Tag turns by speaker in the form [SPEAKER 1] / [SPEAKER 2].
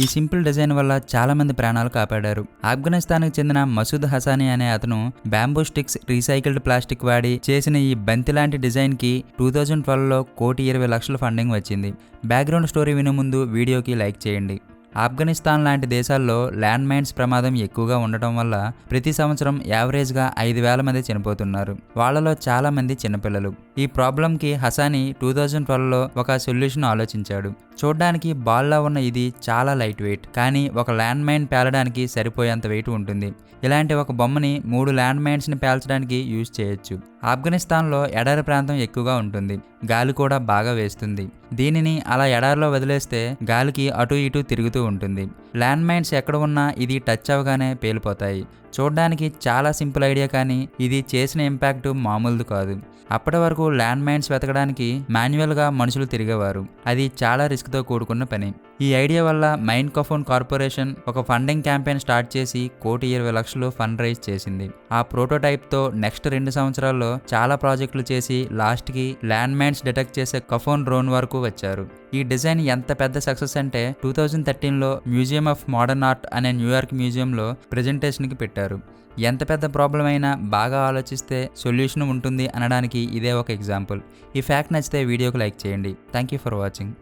[SPEAKER 1] ఈ simple design వల్ల చాలా మంది ప్రాణాలు కాపాడారు. ఆఫ్ఘనిస్తాన్కి చెందిన మసూద్ హసానీ అనే అతను బ్యాంబూ స్టిక్స్, రీసైకిల్డ్ ప్లాస్టిక్ వాడి చేసిన ఈ బంతి లాంటి డిజైన్కి 2012లో 1,20,00,000 ఫండింగ్ వచ్చింది. బ్యాక్గ్రౌండ్ స్టోరీ వినే ముందు వీడియోకి లైక్ చేయండి. ఆఫ్ఘనిస్తాన్ లాంటి దేశాల్లో ల్యాండ్ మైన్స్ ప్రమాదం ఎక్కువగా ఉండటం వల్ల ప్రతి సంవత్సరం యావరేజ్గా 5,000 మంది చనిపోతున్నారు. వాళ్లలో చాలా మంది చిన్నపిల్లలు. ఈ ప్రాబ్లంకి హసానీ 2012లో ఒక సొల్యూషన్ ఆలోచించాడు. చూడ్డానికి బాల్లా ఉన్న ఇది చాలా లైట్ వెయిట్, కానీ ఒక ల్యాండ్ మైన్ పేలడానికి సరిపోయేంత వెయిట్ ఉంటుంది. ఇలాంటి ఒక బొమ్మని 3 ల్యాండ్ మైన్స్ని పేల్చడానికి యూజ్ చేయొచ్చు. ఆఫ్ఘనిస్తాన్లో ఎడారి ప్రాంతం ఎక్కువగా ఉంటుంది, గాలి కూడా బాగా వేస్తుంది. దీనిని అలా ఎడారిలో వదిలేస్తే గాలికి అటు ఇటు తిరుగుతూ ఉంటుంది. ల్యాండ్ మైన్స్ ఎక్కడ ఉన్నా ఇది టచ్ అవగానే పేలిపోతాయి. చూడ్డానికి చాలా సింపుల్ ఐడియా, కానీ ఇది చేసిన ఇంపాక్ట్ మామూలుది కాదు. అప్పటి వరకు ల్యాండ్ మైన్స్ వెతకడానికి మాన్యువల్గా మనుషులు తిరిగేవారు. అది చాలా రిస్క్తో కూడుకున్న పని. ఈ ఐడియా వల్ల మైన్ కఫోన్ కార్పొరేషన్ ఒక ఫండింగ్ క్యాంపెయిన్ స్టార్ట్ చేసి 1,20,00,000 ఫండ్ రైజ్ చేసింది. ఆ ప్రోటోటైప్తో నెక్స్ట్ 2 సంవత్సరాల్లో చాలా ప్రాజెక్టులు చేసి లాస్ట్కి ల్యాండ్ మైన్స్ డిటెక్ట్ చేసే కఫోన్ డ్రోన్ వరకు వచ్చారు. ఈ డిజైన్ ఎంత పెద్ద సక్సెస్ అంటే 2013లో మ్యూజియం ఆఫ్ మోడర్న్ ఆర్ట్ అనే న్యూయార్క్ మ్యూజియంలో ప్రెజెంటేషన్కి పెట్టారు. ఎంత పెద్ద ప్రాబ్లం అయినా బాగా ఆలోచిస్తే సొల్యూషన్ ఉంటుంది అనడానికి ఇదే ఒక ఎగ్జాంపుల్. ఈ ఫ్యాక్ట్ నచ్చితే వీడియోకి లైక్ చేయండి. Thank you for watching.